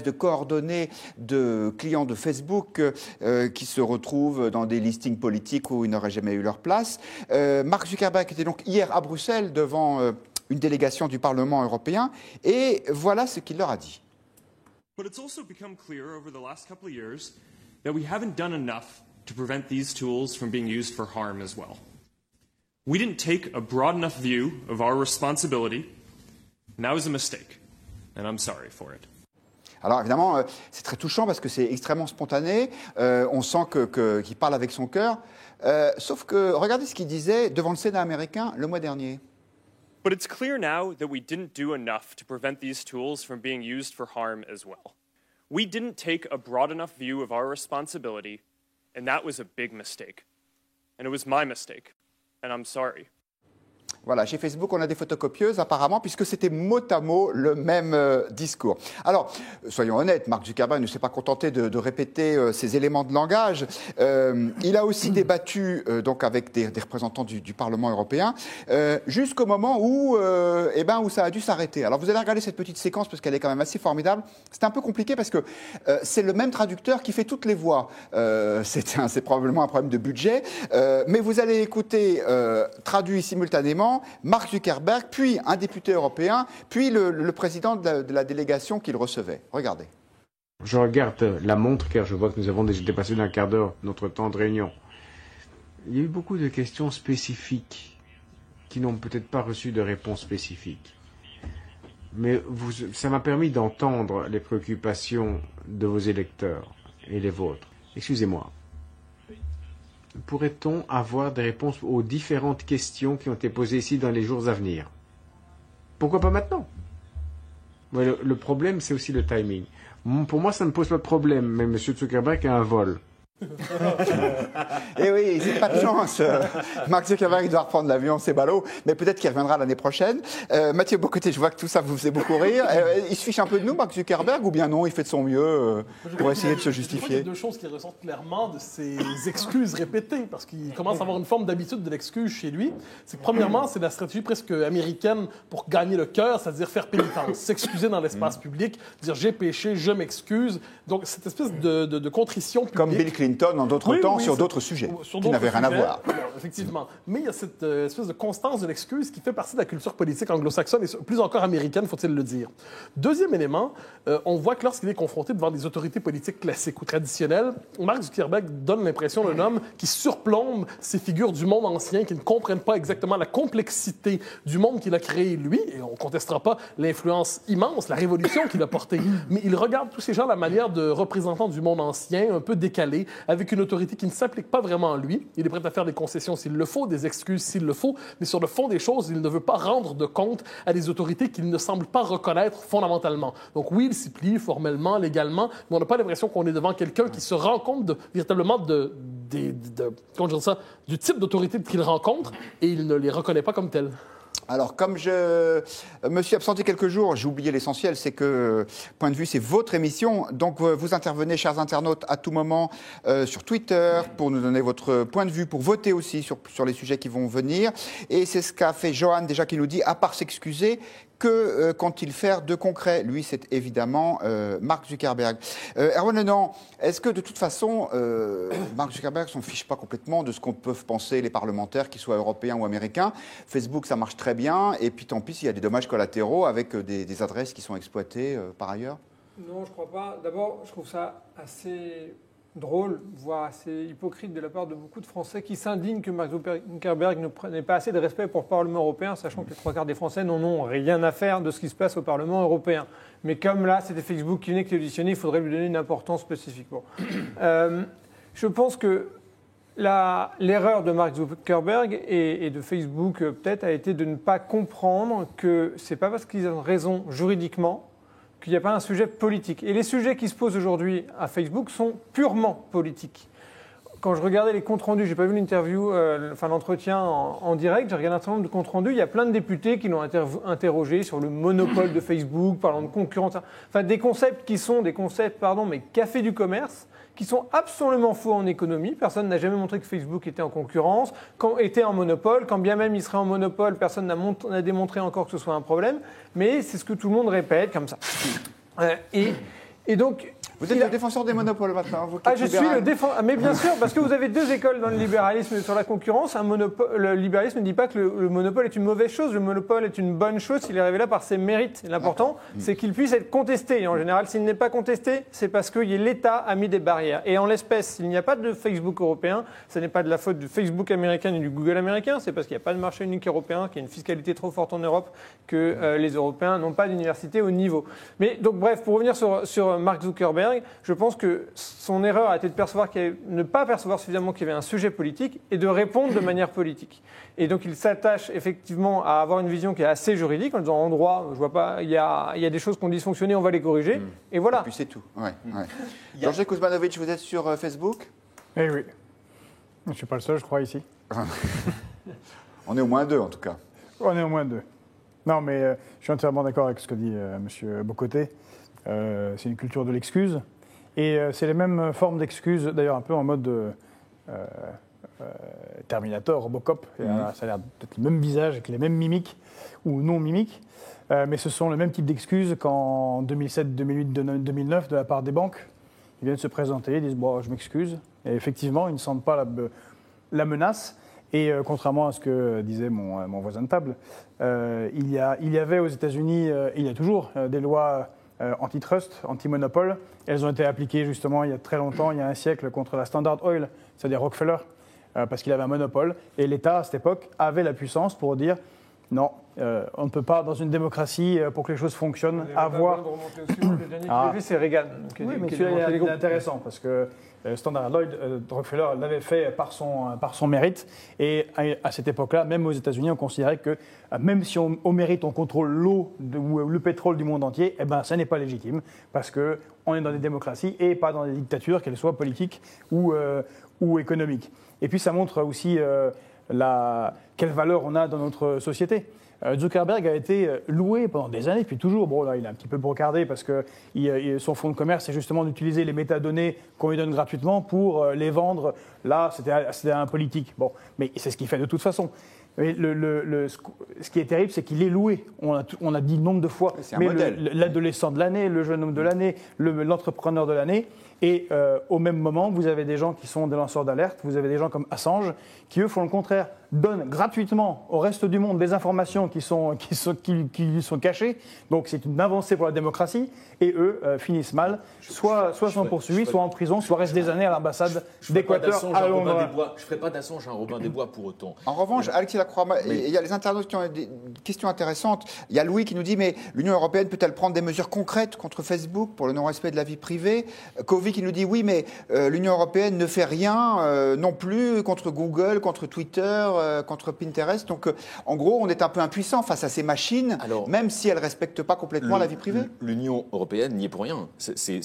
de coordonnées de clients de Facebook qui se retrouvent dans des listings politiques où ils n'auraient jamais eu leur place. Mark Zuckerberg était donc hier à Bruxelles devant une délégation du Parlement européen et voilà ce qu'il leur a dit. But it's also become clear over the last couple of years that we haven't done enough to prevent these tools from being used for harm as well. We didn't take a broad enough view of our responsibility, and that was a mistake, and I'm sorry for it. Alors évidemment, c'est très touchant parce que c'est extrêmement spontané, on sent qu'il parle avec son cœur, sauf que regardez ce qu'il disait devant le Sénat américain le mois dernier. But it's clear now that we didn't do enough to prevent these tools from being used for harm as well. We didn't take a broad enough view of our responsibility, and that was a big mistake. And it was my mistake, and I'm sorry. Voilà, chez Facebook, on a des photocopieuses apparemment, puisque c'était mot à mot le même discours. Alors, soyons honnêtes, Mark Zuckerberg ne s'est pas contenté de répéter ces éléments de langage. Il a aussi débattu donc avec des représentants du Parlement européen, jusqu'au moment où ça a dû s'arrêter. Alors, vous allez regarder cette petite séquence parce qu'elle est quand même assez formidable. C'est un peu compliqué parce que c'est le même traducteur qui fait toutes les voix. C'est probablement un problème de budget, mais vous allez écouter traduit simultanément Mark Zuckerberg, puis un député européen, puis le président de la délégation qu'il recevait. Regardez. Je regarde la montre car je vois que nous avons déjà dépassé d'un quart d'heure notre temps de réunion. Il y a eu beaucoup de questions spécifiques qui n'ont peut-être pas reçu de réponse spécifique. Mais ça m'a permis d'entendre les préoccupations de vos électeurs et les vôtres. Excusez-moi. Pourrait-on avoir des réponses aux différentes questions qui ont été posées ici dans les jours à venir? Pourquoi pas maintenant? Le problème, c'est aussi le timing. Pour moi, ça ne pose pas de problème, mais M. Zuckerberg a un vol. Eh oui, c'est pas de chance. Mark Zuckerberg doit reprendre l'avion, c'est ballot, mais peut-être qu'il reviendra l'année prochaine. Mathieu Bocoté, je vois que tout ça vous faisait beaucoup rire. Il se fiche un peu de nous, Mark Zuckerberg, ou bien non, il fait de son mieux pour essayer de se justifier? Je crois qu'il y a deux choses qui ressortent clairement de ses excuses répétées, parce qu'il commence à avoir une forme d'habitude de l'excuse chez lui. C'est que premièrement, c'est la stratégie presque américaine pour gagner le cœur, c'est-à-dire faire pénitence, s'excuser dans l'espace public, dire j'ai péché, je m'excuse. Donc cette espèce de contrition publique. Comme Bill Clinton en d'autres temps sur d'autres sujets qui n'avaient rien à voir. Effectivement. Mais il y a cette espèce de constance de l'excuse qui fait partie de la culture politique anglo-saxonne et plus encore américaine, faut-il le dire. Deuxième élément, on voit que lorsqu'il est confronté devant des autorités politiques classiques ou traditionnelles, Mark Zuckerberg donne l'impression d'un homme qui surplombe ces figures du monde ancien qui ne comprennent pas exactement la complexité du monde qu'il a créé lui, et on ne contestera pas l'influence immense, la révolution qu'il a portée, mais il regarde tous ces gens à la manière de représentants du monde ancien, un peu décalés, avec une autorité qui ne s'applique pas vraiment à lui. Il est prêt à faire des concessions s'il le faut, des excuses s'il le faut, mais sur le fond des choses, il ne veut pas rendre de compte à des autorités qu'il ne semble pas reconnaître fondamentalement. Donc oui, il s'y plie formellement, légalement, mais on n'a pas l'impression qu'on est devant quelqu'un qui se rend compte véritablement comment dire ça, du type d'autorité qu'il rencontre et il ne les reconnaît pas comme tels. Alors, comme je me suis absenté quelques jours, j'ai oublié l'essentiel, c'est que Point de vue, c'est votre émission. Donc, vous intervenez, chers internautes, à tout moment sur Twitter pour nous donner votre point de vue, pour voter aussi sur les sujets qui vont venir. Et c'est ce qu'a fait Johan, déjà, qui nous dit, à part s'excuser, que compte-t-il faire de concret? Lui, c'est évidemment Mark Zuckerberg. Erwan Lenan, est-ce que de toute façon, Mark Zuckerberg s'en fiche pas complètement de ce qu'on peut penser les parlementaires, qu'ils soient européens ou américains? Facebook, ça marche très bien, et puis tant pis s'il y a des dommages collatéraux avec des adresses qui sont exploitées par ailleurs? Non, je crois pas. D'abord, je trouve ça assez drôle, voire assez hypocrite de la part de beaucoup de Français qui s'indignent que Mark Zuckerberg n'ait pas assez de respect pour le Parlement européen, sachant que les trois quarts des Français n'en ont rien à faire de ce qui se passe au Parlement européen. Mais comme là, c'était Facebook qui venait que auditionné, il faudrait lui donner une importance spécifique. Bon. Je pense que l'erreur de Mark Zuckerberg et de Facebook peut-être a été de ne pas comprendre que ce n'est pas parce qu'ils ont raison juridiquement qu'il n'y a pas un sujet politique. Et les sujets qui se posent aujourd'hui à Facebook sont purement politiques. Quand je regardais les comptes rendus, je n'ai pas vu l'interview, l'entretien en direct, j'ai regardé un certain nombre de comptes rendus, il y a plein de députés qui l'ont interrogé sur le monopole de Facebook, parlant de concurrence, enfin des concepts qui sont des concepts, mais café du commerce, qui sont absolument faux en économie. Personne n'a jamais montré que Facebook était en concurrence, était en monopole. Quand bien même il serait en monopole, personne n'a démontré encore que ce soit un problème. Mais c'est ce que tout le monde répète comme ça. Et Et donc, Vous êtes le défenseur des monopoles maintenant, vous qui ah, êtes je suis libéral. le défenseur. Mais bien sûr, parce que vous avez deux écoles dans le libéralisme sur la concurrence. Le libéralisme ne dit pas que le monopole est une mauvaise chose. Le monopole est une bonne chose s'il est révélé par ses mérites. Et l'important, c'est qu'il puisse être contesté. Et en général, s'il n'est pas contesté, c'est parce que l'État a mis des barrières. Et en l'espèce, s'il n'y a pas de Facebook européen, ce n'est pas de la faute du Facebook américain ni du Google américain. C'est parce qu'il n'y a pas de marché unique européen, qu'il y a une fiscalité trop forte en Europe, que les Européens n'ont pas d'université au niveau. Mais donc, bref, pour revenir sur Mark Zuckerberg, je pense que son erreur a été de ne pas percevoir suffisamment qu'il y avait un sujet politique et de répondre de manière politique. Et donc il s'attache effectivement à avoir une vision qui est assez juridique, en disant en droit, je vois pas, il y a des choses qui ont dysfonctionné, on va les corriger, et voilà. Et puis c'est tout. Ouais. Georges Kuzmanovic, vous êtes sur Facebook? Eh oui. Je ne suis pas le seul, je crois, ici. On est au moins deux, en tout cas. On est au moins deux. Non, mais je suis entièrement d'accord avec ce que dit M. Bocoté. C'est une culture de l'excuse. Et c'est les mêmes formes d'excuses, d'ailleurs un peu en mode Terminator, Robocop. Ça a l'air d'être le même visage avec les mêmes mimiques ou non mimiques. Mais ce sont le même type d'excuses qu'en 2007, 2008, 2009 de la part des banques. Ils viennent se présenter, ils disent bon, je m'excuse. Et effectivement, ils ne sentent pas la menace. Et contrairement à ce que disait mon voisin de table, il y avait aux États-Unis, il y a toujours des lois antitrust, anti-monopole. Elles ont été appliquées justement il y a très longtemps, il y a un siècle, contre la Standard Oil, c'est-à-dire Rockefeller, parce qu'il avait un monopole. Et l'État, à cette époque, avait la puissance pour dire non, on ne peut pas, dans une démocratie, pour que les choses fonctionnent, avoir... Le dernier que j'ai vu, c'est Reagan. Oui, mais celui-là, il est intéressant, parce que Standard Oil, Rockefeller l'avait fait par son mérite. Et à cette époque-là, même aux États-Unis, on considérait que même si au mérite on contrôle l'eau ou le pétrole du monde entier, eh ben, ça n'est pas légitime, parce qu'on est dans des démocraties et pas dans des dictatures, qu'elles soient politiques ou économiques. Et puis ça montre aussi quelle valeur on a dans notre société. Zuckerberg a été loué pendant des années, puis toujours. Bon, là, il est un petit peu brocardé parce que son fonds de commerce, c'est justement d'utiliser les métadonnées qu'on lui donne gratuitement pour les vendre. Là, c'était un politique. Bon, mais c'est ce qu'il fait de toute façon. Mais ce qui est terrible, c'est qu'il est loué. On a dit nombre de fois. C'est un modèle. L'adolescent de l'année, le jeune homme de l'année, l'entrepreneur de l'année. Et au même moment, vous avez des gens qui sont des lanceurs d'alerte, vous avez des gens comme Assange, qui eux font le contraire, donnent gratuitement au reste du monde des informations qui lui sont cachées. Donc c'est une avancée pour la démocratie. Et eux finissent mal, soit sont poursuivis, soit en prison, soit restent des années à l'ambassade d'Équateur à Londres. Je ne ferai pas d'Assange un Robin des Bois pour autant. En revanche, Alexis Lacroix, il y a les internautes qui ont des questions intéressantes. Il y a Louis qui nous dit, mais l'Union européenne peut-elle prendre des mesures concrètes contre Facebook pour le non-respect de la vie privée? Kovi qui nous dit, oui, mais l'Union européenne ne fait rien non plus contre Google, contre Twitter, contre Pinterest. Donc, en gros, on est un peu impuissant face à ces machines, même si elles ne respectent pas complètement la vie privée. L'Union européenne n'y est pour rien.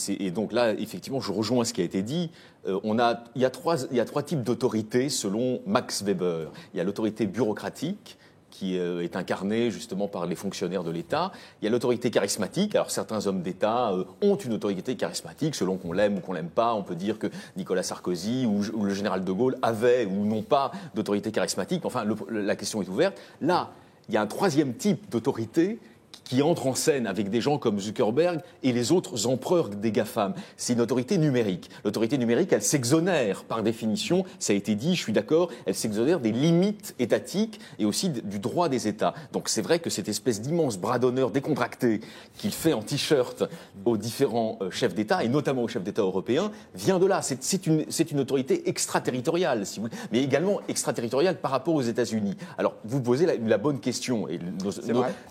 Et donc là, effectivement, je rejoins ce qui a été dit. Il y a trois types d'autorités selon Max Weber. Il y a l'autorité bureaucratique, qui est incarnée justement par les fonctionnaires de l'État. Il y a l'autorité charismatique. Alors certains hommes d'État ont une autorité charismatique, selon qu'on l'aime ou qu'on l'aime pas. On peut dire que Nicolas Sarkozy ou le général de Gaulle avaient ou n'ont pas d'autorité charismatique. Enfin, la question est ouverte. Là, il y a un troisième type d'autorité qui entre en scène avec des gens comme Zuckerberg et les autres empereurs des GAFAM. C'est une autorité numérique. L'autorité numérique, elle s'exonère par définition, ça a été dit, je suis d'accord, elle s'exonère des limites étatiques et aussi du droit des États. Donc c'est vrai que cette espèce d'immense bras d'honneur décontracté qu'il fait en t-shirt aux différents chefs d'État, et notamment aux chefs d'État européens, vient de là. C'est une autorité extraterritoriale, si vous voulez, mais également extraterritoriale par rapport aux États-Unis. Alors, vous posez la bonne question, et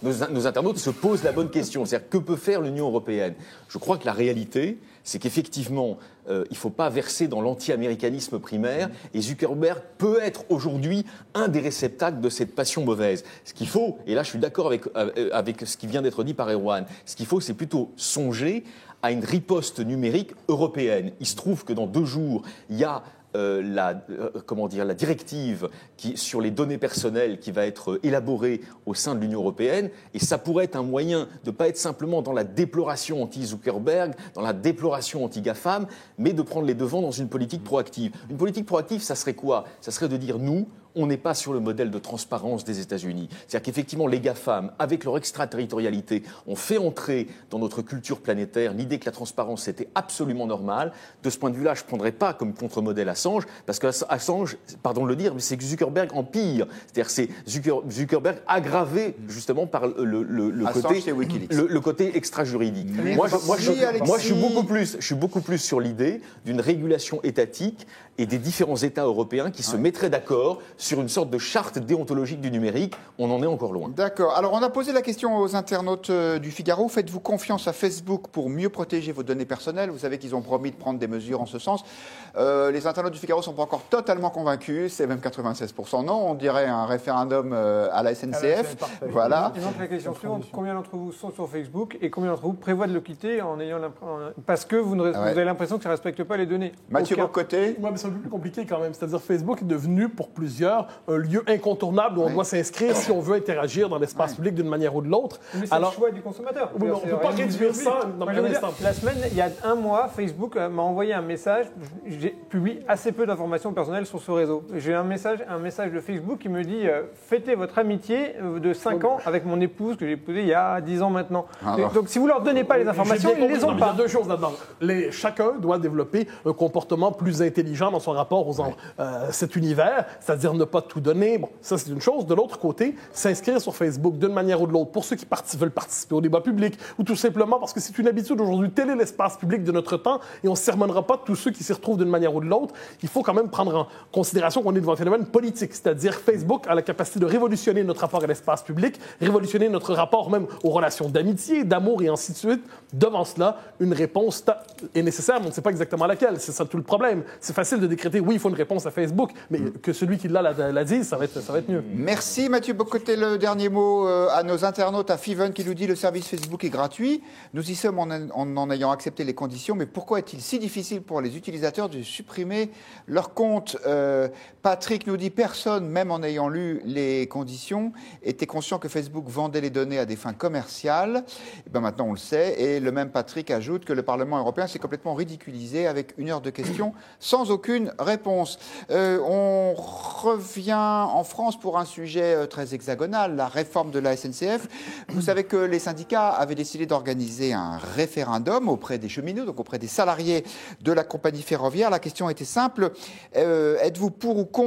nos internautes se pose la bonne question, c'est-à-dire que peut faire l'Union européenne? Je crois que la réalité, c'est qu'effectivement, il ne faut pas verser dans l'anti-américanisme primaire, et Zuckerberg peut être aujourd'hui un des réceptacles de cette passion mauvaise. Ce qu'il faut, et là je suis d'accord avec ce qui vient d'être dit par Erwan, ce qu'il faut, c'est plutôt songer à une riposte numérique européenne. Il se trouve que dans 2 jours, il y a la directive sur les données personnelles qui va être élaborée au sein de l'Union européenne, et ça pourrait être un moyen de ne pas être simplement dans la déploration anti-Zuckerberg, dans la déploration anti-GAFAM, mais de prendre les devants dans une politique proactive. Une politique proactive, ça serait quoi? Ça serait de dire, nous, on n'est pas sur le modèle de transparence des États-Unis. C'est-à-dire qu'effectivement, les GAFAM, avec leur extraterritorialité, ont fait entrer dans notre culture planétaire l'idée que la transparence, c'était absolument normal. De ce point de vue-là, je ne prendrais pas comme contre-modèle Assange, parce que Assange, pardon de le dire, mais c'est Zuckerberg en pire. C'est-à-dire que c'est Zuckerberg aggravé, justement, par le côté extra-juridique. Moi, je suis beaucoup plus sur l'idée d'une régulation étatique et des différents États européens qui se mettraient d'accord sur une sorte de charte déontologique du numérique. On en est encore loin. D'accord. Alors, on a posé la question aux internautes du Figaro. Faites-vous confiance à Facebook pour mieux protéger vos données personnelles? Vous savez qu'ils ont promis de prendre des mesures en ce sens. Les internautes du Figaro ne sont pas encore totalement convaincus. C'est même 96% non. On dirait un référendum à la SNCF. Voilà. Et donc, la question suivante, combien d'entre vous sont sur Facebook et combien d'entre vous prévoient de le quitter parce que vous avez l'impression que ça ne respecte pas les données? Mathieu, de votre côté? Oui, mais c'est un peu plus compliqué quand même. C'est-à-dire Facebook est devenu pour plusieurs un lieu incontournable où on doit s'inscrire si on veut interagir dans l'espace public d'une manière ou de l'autre. Mais c'est le choix du consommateur. Oui, on ne peut pas réduire ça dans un instant. La semaine, il y a un mois, Facebook m'a envoyé un message. J'ai publié assez peu d'informations personnelles sur ce réseau. J'ai un message de Facebook qui me dit fêtez votre amitié de 5 ans avec mon épouse que j'ai épousée il y a 10 ans maintenant. Donc si vous ne leur donnez pas les informations, ils ne les ont pas. Il y a deux choses là-dedans. Chacun doit développer un comportement plus intelligent dans son rapport aux cet univers, c'est-à-dire ne pas tout donner. Bon, ça, c'est une chose. De l'autre côté, s'inscrire sur Facebook d'une manière ou de l'autre pour ceux qui veulent participer au débat public ou tout simplement parce que c'est une habitude aujourd'hui. Tel est l'espace public de notre temps et on ne sermonnera pas tous ceux qui s'y retrouvent d'une manière ou de l'autre. Il faut quand même prendre en considération qu'on est devant un phénomène politique, c'est-à-dire Facebook a la capacité de révolutionner notre rapport à l'espace public, révolutionner notre rapport même aux relations d'amitié, d'amour et ainsi de suite. Devant cela, une réponse est nécessaire, mais on ne sait pas exactement laquelle. C'est ça tout le problème. C'est facile de décréter, oui, il faut une réponse à Facebook, mais que celui qui la dise, ça va être mieux. Merci Mathieu Bocoté. Le dernier mot à nos internautes, à Fiven qui nous dit le service Facebook est gratuit. Nous y sommes en ayant accepté les conditions, mais pourquoi est-il si difficile pour les utilisateurs de supprimer leur compte? Patrick nous dit personne, même en ayant lu les conditions, était conscient que Facebook vendait les données à des fins commerciales. Et bien maintenant on le sait. Et le même Patrick ajoute que le Parlement européen s'est complètement ridiculisé avec 1 heure de questions sans aucune réponse. On revient en France pour un sujet très hexagonal, la réforme de la SNCF. Vous savez que les syndicats avaient décidé d'organiser un référendum auprès des cheminots, donc auprès des salariés de la compagnie ferroviaire. La question était simple, êtes-vous pour ou contre